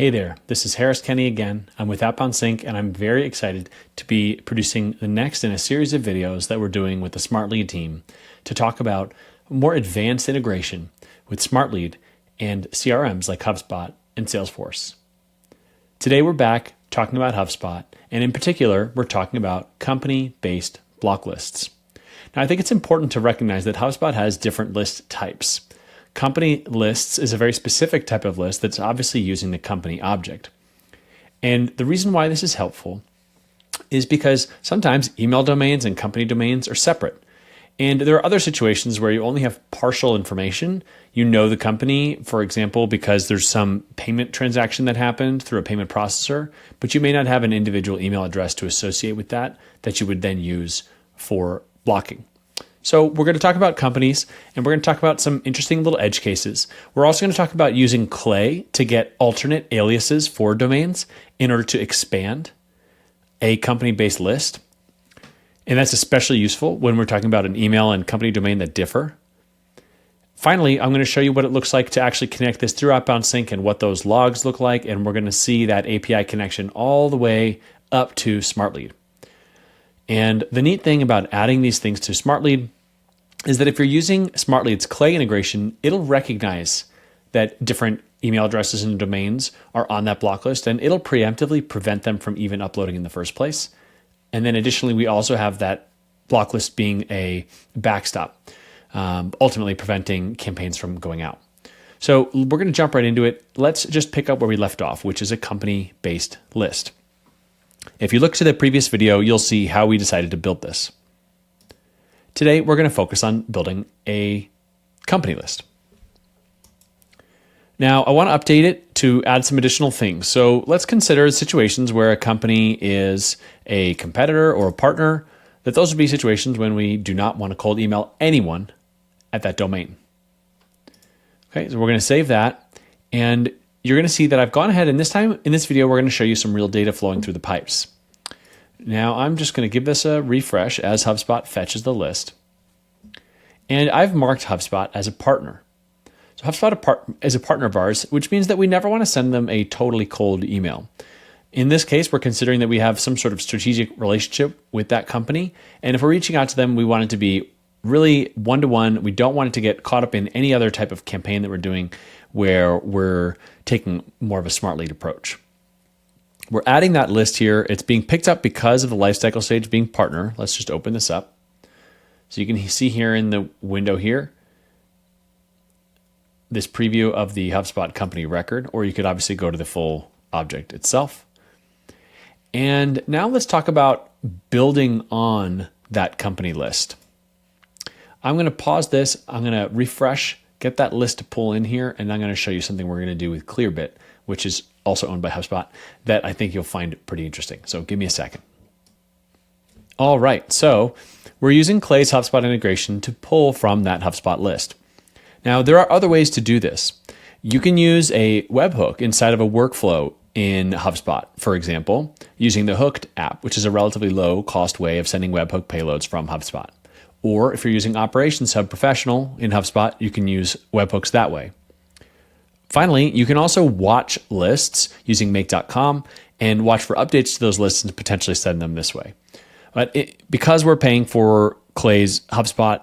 Hey there, this is Harris Kenny again. I'm with Outbound Sync, and I'm very excited to be producing the next in a series of videos that we're doing with the Smartlead team to talk about more advanced integration with Smartlead and CRMs like HubSpot and Salesforce. Today we're back talking about HubSpot, and in particular, we're talking about company-based block lists. Now, I think it's important to recognize that HubSpot has different list types. Company lists is a very specific type of list that's obviously using the company object. And the reason why this is helpful is because sometimes email domains and company domains are separate. And there are other situations where you only have partial information. You know the company, for example, because there's some payment transaction that happened through a payment processor, but you may not have an individual email address to associate with that you would then use for blocking. So we're going to talk about companies, and we're going to talk about some interesting little edge cases. We're also going to talk about using Clay to get alternate aliases for domains in order to expand a company-based list. And that's especially useful when we're talking about an email and company domain that differ. Finally, I'm going to show you what it looks like to actually connect this through Outbound Sync and what those logs look like, and we're going to see that API connection all the way up to Smartlead. And the neat thing about adding these things to Smartlead is that if you're using Smartlead's Clay integration, it'll recognize that different email addresses and domains are on that block list, and it'll preemptively prevent them from even uploading in the first place. And then additionally, we also have that block list being a backstop, ultimately preventing campaigns from going out. So we're going to jump right into it. Let's just pick up where we left off, which is a company-based list. If you look to the previous video, you'll see how we decided to build this. Today, we're going to focus on building a company list. Now, I want to update it to add some additional things. So let's consider situations where a company is a competitor or a partner, that those would be situations when we do not want to cold email anyone at that domain. Okay, so we're going to save that, and you're going to see that I've gone ahead, and this time in this video, we're going to show you some real data flowing through the pipes. Now I'm just going to give this a refresh as HubSpot fetches the list. And I've marked HubSpot as a partner. So HubSpot is a partner of ours, which means that we never want to send them a totally cold email. In this case, we're considering that we have some sort of strategic relationship with that company. And if we're reaching out to them, we want it to be really one-to-one. We don't want it to get caught up in any other type of campaign that we're doing where we're taking more of a Smartlead approach. We're adding that list here. It's being picked up because of the lifecycle stage being partner. Let's just open this up. So you can see here in the window here, this preview of the HubSpot company record, or you could obviously go to the full object itself. And now let's talk about building on that company list. I'm going to pause this. I'm going to refresh, get that list to pull in here, and I'm going to show you something we're going to do with Clearbit, which is also owned by HubSpot, that I think you'll find pretty interesting. So give me a second. All right, so we're using Clay's HubSpot integration to pull from that HubSpot list. Now, there are other ways to do this. You can use a webhook inside of a workflow in HubSpot, for example, using the Hooked app, which is a relatively low-cost way of sending webhook payloads from HubSpot. Or if you're using Operations Hub Professional in HubSpot, you can use webhooks that way. Finally, you can also watch lists using make.com and watch for updates to those lists and potentially send them this way. But because we're paying for Clay's HubSpot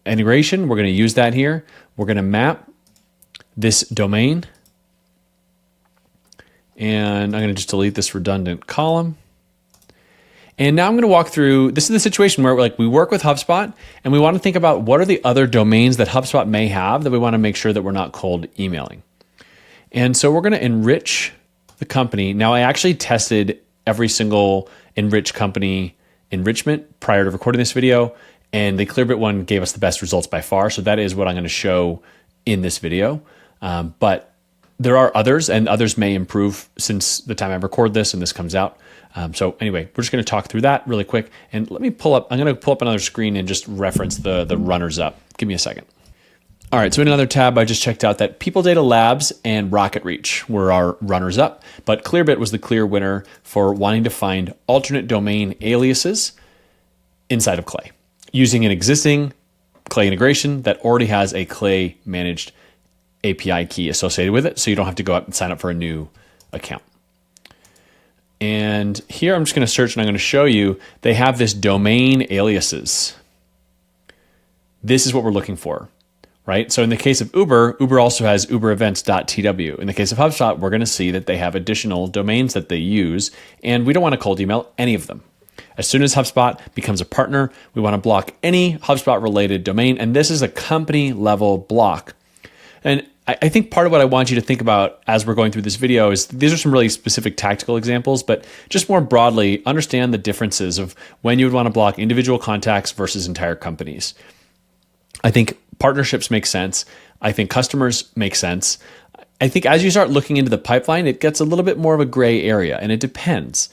integration, we're going to use that here. We're going to map this domain, and I'm going to just delete this redundant column. And now I'm going to walk through, this is the situation where we work with HubSpot and we want to think about what are the other domains that HubSpot may have that we want to make sure that we're not cold emailing. And so we're going to enrich the company. Now I actually tested every single enrich company enrichment prior to recording this video, and the Clearbit one gave us the best results by far. So that is what I'm going to show in this video. But there are others, and others may improve since the time I record this and this comes out. So anyway, we're just going to talk through that really quick. And let me pull up, I'm going to pull up another screen and just reference the runners up. Give me a second. All right, so in another tab, I just checked out that People Data Labs and Rocket Reach were our runners up, but Clearbit was the clear winner for wanting to find alternate domain aliases inside of Clay, using an existing Clay integration that already has a Clay managed API key associated with it, so you don't have to go out and sign up for a new account. And here I'm just going to search and I'm going to show you they have this domain aliases. This is what we're looking for, right? So in the case of Uber, Uber also has uberevents.tw. In the case of HubSpot, we're going to see that they have additional domains that they use, and we don't want to cold email any of them. As soon as HubSpot becomes a partner, we want to block any HubSpot related domain, and this is a company level block. And I think part of what I want you to think about as we're going through this video is these are some really specific tactical examples, but just more broadly, understand the differences of when you would want to block individual contacts versus entire companies. I think partnerships make sense. I think customers make sense. I think as you start looking into the pipeline, it gets a little bit more of a gray area, and it depends.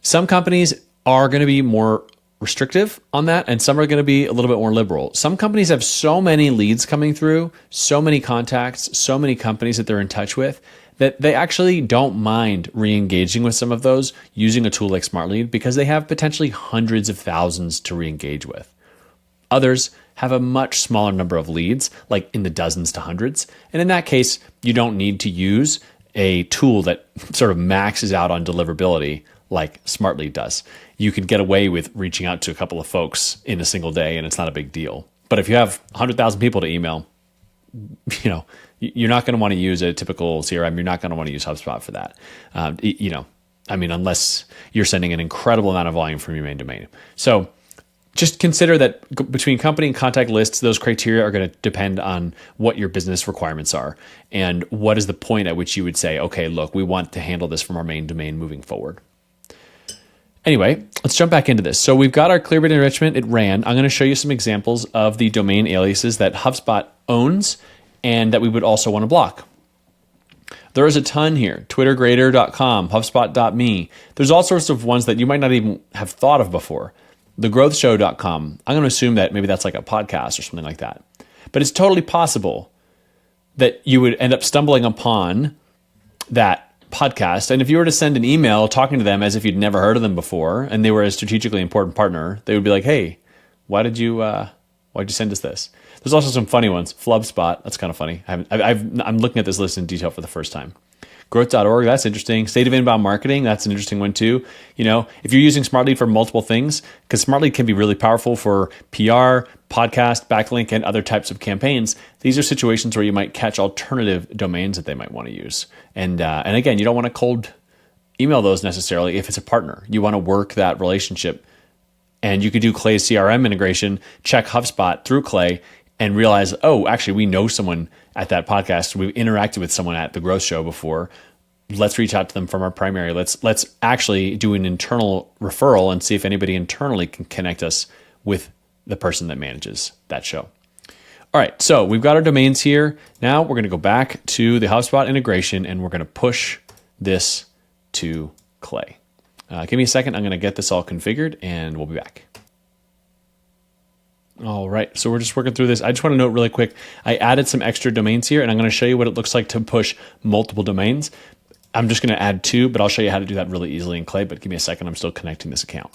Some companies are going to be more restrictive on that, and some are going to be a little bit more liberal. Some companies have so many leads coming through, so many contacts, so many companies that they're in touch with, that they actually don't mind re-engaging with some of those using a tool like Smartlead because they have potentially hundreds of thousands to re-engage with. Others have a much smaller number of leads, like in the dozens to hundreds. And in that case, you don't need to use a tool that sort of maxes out on deliverability like Smartlead does. You can get away with reaching out to a couple of folks in a single day, and it's not a big deal. But if you have 100,000 people to email, you're not going to want to use a typical CRM. You're not going to want to use HubSpot for that. Unless you're sending an incredible amount of volume from your main domain. So just consider that between company and contact lists, those criteria are going to depend on what your business requirements are and what is the point at which you would say, okay, look, we want to handle this from our main domain moving forward. Anyway, let's jump back into this. So we've got our Clearbit enrichment. It ran. I'm going to show you some examples of the domain aliases that HubSpot owns and that we would also want to block. There is a ton here. twittergrader.com, hubspot.me. There's all sorts of ones that you might not even have thought of before. thegrowthshow.com. I'm going to assume that maybe that's like a podcast or something like that. But it's totally possible that you would end up stumbling upon that podcast. And if you were to send an email talking to them as if you'd never heard of them before and they were a strategically important partner, they would be like, hey, why'd you send us this? There's also some funny ones. Flubspot, that's kind of funny. I'm looking at this list in detail for the first time. Growth.org, that's interesting. State of inbound marketing, that's an interesting one too. If you're using Smartlead for multiple things, because Smartlead can be really powerful for PR, podcast, backlink, and other types of campaigns, these are situations where you might catch alternative domains that they might want to use. And again, you don't want to cold email those necessarily if it's a partner. You want to work that relationship. And you could do Clay's CRM integration, check HubSpot through Clay, and realize, oh, actually, we know someone at that podcast. We've interacted with someone at the Growth Show before. Let's reach out to them from our primary. Let's actually do an internal referral and see if anybody internally can connect us with the person that manages that show. All right, so we've got our domains here. Now we're going to go back to the HubSpot integration and we're going to push this to Clay. Give me a second. I'm going to get this all configured and we'll be back. All right, so we're just working through this. I just want to note really quick, I added some extra domains here and I'm going to show you what it looks like to push multiple domains. I'm just going to add 2, but I'll show you how to do that really easily in Clay, but give me a second. I'm still connecting this account.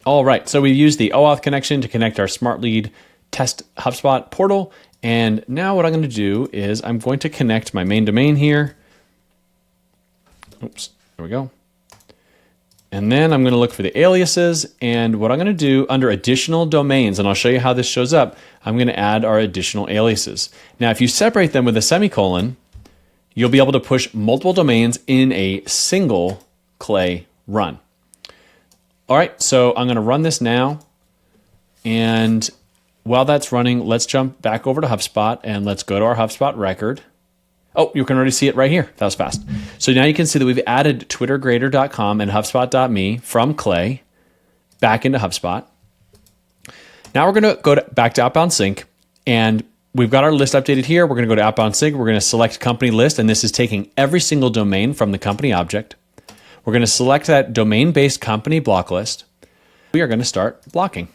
All right, so we used the OAuth connection to connect our Smartlead test HubSpot portal. And now what I'm going to do is I'm going to connect my main domain here. Oops, there we go. And then I'm going to look for the aliases, and what I'm going to do under additional domains, and I'll show you how this shows up, I'm going to add our additional aliases. Now, if you separate them with a semicolon, you'll be able to push multiple domains in a single Clay run. All right, so I'm going to run this now, and while that's running, let's jump back over to HubSpot, and let's go to our HubSpot record. Oh, you can already see it right here. That was fast. So now you can see that we've added twittergrader.com and hubspot.me from Clay back into HubSpot. Now we're going to go back to Outbound Sync, and we've got our list updated here. We're going to go to Outbound Sync. We're going to select company list, and this is taking every single domain from the company object. We're going to select that domain-based company block list. We are going to start blocking.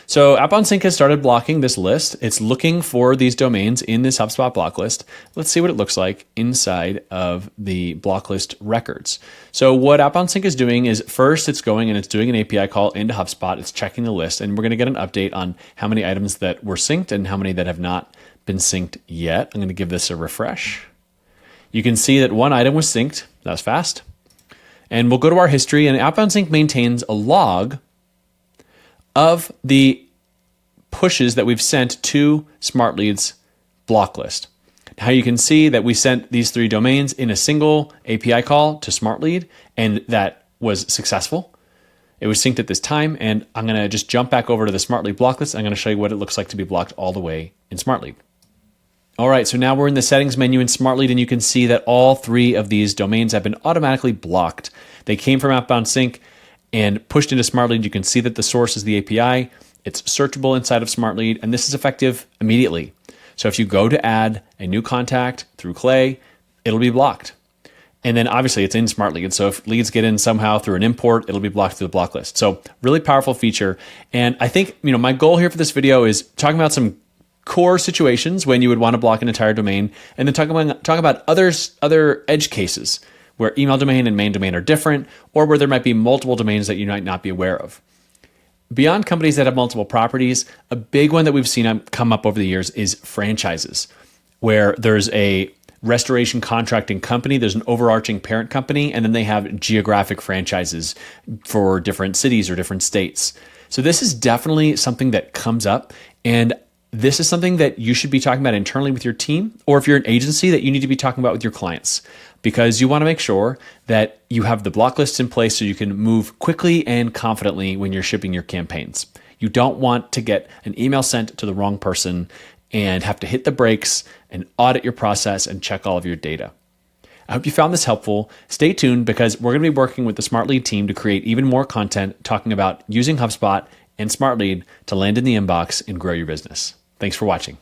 So Outbound Sync has started blocking this list. It's looking for these domains in this HubSpot block list. Let's see what it looks like inside of the block list records. So what Outbound Sync is doing is first it's going and it's doing an API call into HubSpot. It's checking the list, and we're going to get an update on how many items that were synced and how many that have not been synced yet. I'm going to give this a refresh. You can see that one item was synced. That was fast. And we'll go to our history, and Outbound Sync maintains a log of the pushes that we've sent to Smartlead's block list. Now you can see that we sent these 3 domains in a single API call to Smartlead, and that was successful. It was synced at this time, and I'm going to just jump back over to the Smartlead block list. I'm going to show you what it looks like to be blocked all the way in Smartlead. All right, so now we're in the settings menu in Smartlead, and you can see that all 3 of these domains have been automatically blocked. They came from Outbound Sync and pushed into Smartlead. You can see that the source is the API. It's searchable inside of Smartlead, and this is effective immediately. So if you go to add a new contact through Clay, it'll be blocked. And then obviously it's in Smartlead. So if leads get in somehow through an import, it'll be blocked through the block list. So really powerful feature. And I think, my goal here for this video is talking about some core situations when you would want to block an entire domain, and then talk about other edge cases where email domain and main domain are different, or where there might be multiple domains that you might not be aware of. Beyond companies that have multiple properties, a big one that we've seen come up over the years is franchises, where there's a restoration contracting company, there's an overarching parent company, and then they have geographic franchises for different cities or different states. So this is definitely something that comes up, and this is something that you should be talking about internally with your team, or if you're an agency, that you need to be talking about with your clients, because you want to make sure that you have the block lists in place so you can move quickly and confidently when you're shipping your campaigns. You don't want to get an email sent to the wrong person and have to hit the brakes and audit your process and check all of your data. I hope you found this helpful. Stay tuned, because we're going to be working with the Smartlead team to create even more content talking about using HubSpot and Smartlead to land in the inbox and grow your business. Thanks for watching.